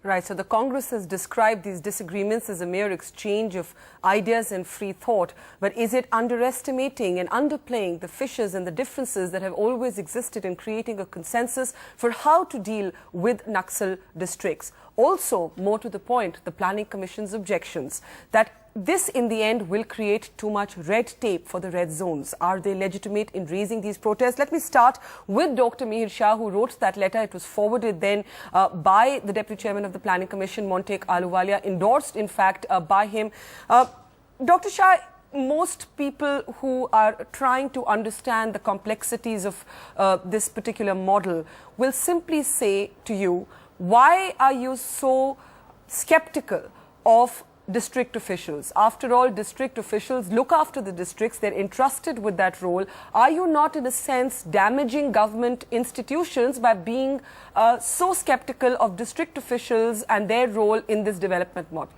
Right, so the Congress has described these disagreements as a mere exchange of ideas and free thought. But is it underestimating and underplaying the fissures and the differences that have always existed in creating a consensus for how to deal with Naxal districts? Also, more to the point, the Planning Commission's objections that this in the end will create too much red tape for the red zones. Are they legitimate in raising these protests? Let me start with Dr. Mihir Shah, who wrote that letter. It was forwarded then by the Deputy Chairman of the Planning Commission, Montek Ahluwalia, endorsed in fact by him. Dr. Shah, most people who are trying to understand the complexities of this particular model will simply say to you, why are you so skeptical of district officials? After all, district officials look after the districts. They're entrusted with that role. Are you not, in a sense, damaging government institutions by being so skeptical of district officials and their role in this development model?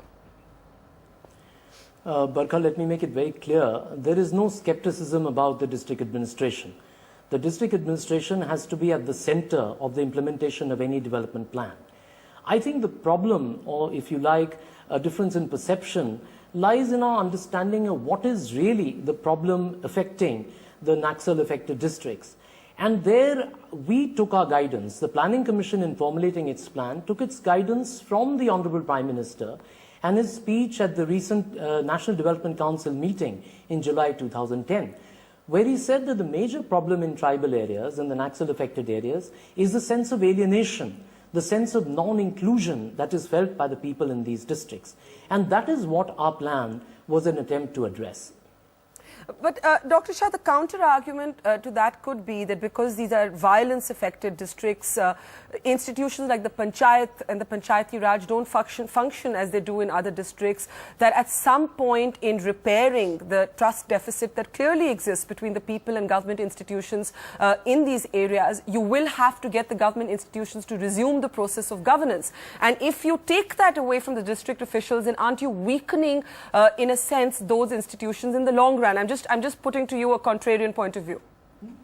Barkha, let me make it very clear. There is no skepticism about the district administration. The district administration has to be at the center of the implementation of any development plan. I think the problem, or if you like, a difference in perception, lies in our understanding of what is really the problem affecting the Naxal affected districts. And there we took our guidance. The Planning Commission, in formulating its plan, took its guidance from the Honorable Prime Minister and his speech at the recent National Development Council meeting in July 2010, where he said that the major problem in tribal areas and the Naxal affected areas is the sense of alienation, the sense of non-inclusion that is felt by the people in these districts. And that is what our plan was an attempt to address. But Dr. Shah, the counter-argument to that could be that because these are violence-affected districts, institutions like the Panchayat and the Panchayati Raj don't function as they do in other districts, that at some point in repairing the trust deficit that clearly exists between the people and government institutions in these areas, you will have to get the government institutions to resume the process of governance. And if you take that away from the district officials, then aren't you weakening, in a sense, those institutions in the long run? I'm just putting to you a contrarian point of view.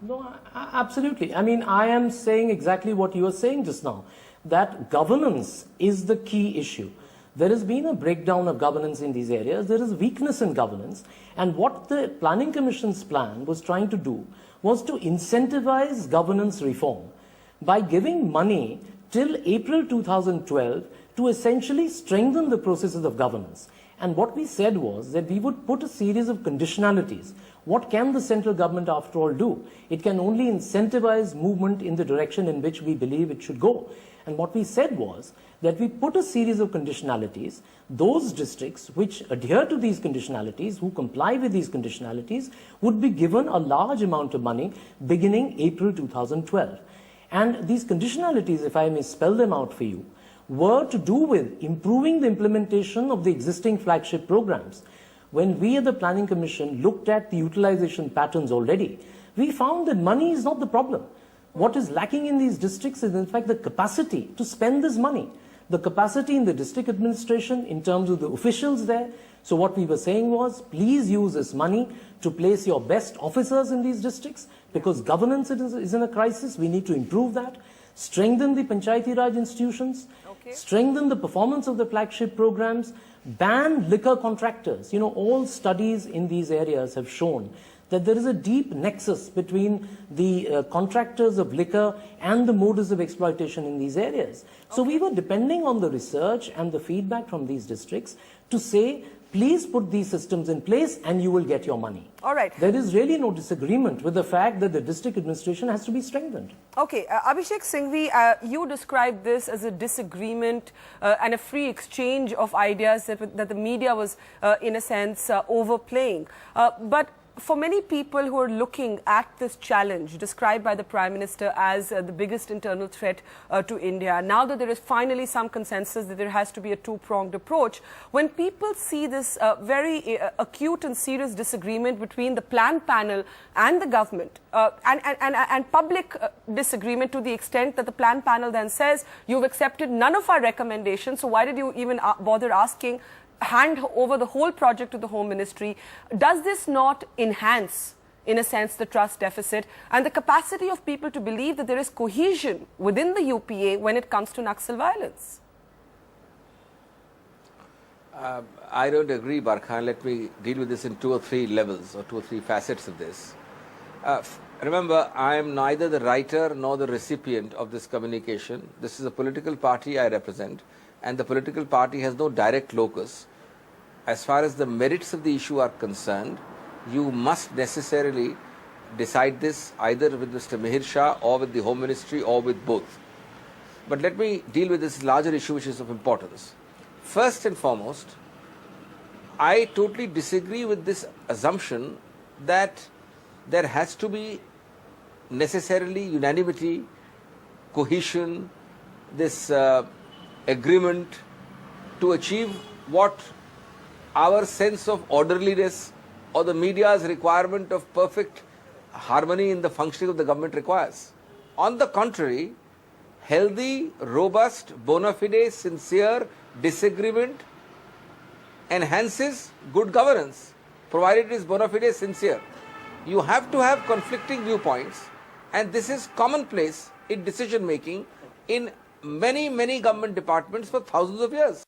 No, absolutely. I mean, I am saying exactly what you were saying just now, that governance is the key issue. There has been a breakdown of governance in these areas. There is weakness in governance. And what the Planning Commission's plan was trying to do was to incentivize governance reform by giving money till April 2012 to essentially strengthen the processes of governance. And what we said was that we would put a series of conditionalities. What can the central government, after all, do? It can only incentivize movement in the direction in which we believe it should go. And what we said was that we put a series of conditionalities. Those districts which adhere to these conditionalities, who comply with these conditionalities, would be given a large amount of money beginning April 2012. And these conditionalities, if I may spell them out for you, were to do with improving the implementation of the existing flagship programs. When we at the Planning Commission looked at the utilization patterns already, we found that money is not the problem. What is lacking in these districts is in fact the capacity to spend this money. The capacity in the district administration in terms of the officials there. So what we were saying was, please use this money to place your best officers in these districts, because governance is in a crisis. We need to improve that. Strengthen the Panchayati Raj institutions, strengthen the performance of the flagship programs, ban liquor contractors. You know, all studies in these areas have shown that there is a deep nexus between the contractors of liquor and the modus of exploitation in these areas. So we were depending on the research and the feedback from these districts to say, please put these systems in place and you will get your money. All right. There is really no disagreement with the fact that the district administration has to be strengthened. Okay. Abhishek Singhvi, you described this as a disagreement and a free exchange of ideas that the media was, in a sense, overplaying. But for many people who are looking at this challenge described by the Prime Minister as the biggest internal threat to India, now that there is finally some consensus that there has to be a two-pronged approach, when people see this very acute and serious disagreement between the plan panel and the government and public disagreement to the extent that the plan panel then says, you've accepted none of our recommendations, so why did you even bother asking, hand over the whole project to the Home Ministry? Does this not enhance, in a sense, the trust deficit and the capacity of people to believe that there is cohesion within the UPA when it comes to Naxal violence? I don't agree, Barkhan. Let me deal with this in 2 or 3 levels or 2 or 3 facets of this. Remember, I am neither the writer nor the recipient of this communication. This is a political party I represent, and the political party has no direct locus. As far as the merits of the issue are concerned, you must necessarily decide this either with Mr. Mihir Shah or with the Home Ministry or with both. But let me deal with this larger issue which is of importance. First and foremost, I totally disagree with this assumption that there has to be necessarily unanimity, cohesion, this agreement to achieve what our sense of orderliness or the media's requirement of perfect harmony in the functioning of the government requires. On the contrary, healthy, robust, bona fide, sincere disagreement enhances good governance, provided it is bona fide, sincere. You have to have conflicting viewpoints, and this is commonplace in decision making in many government departments for thousands of years.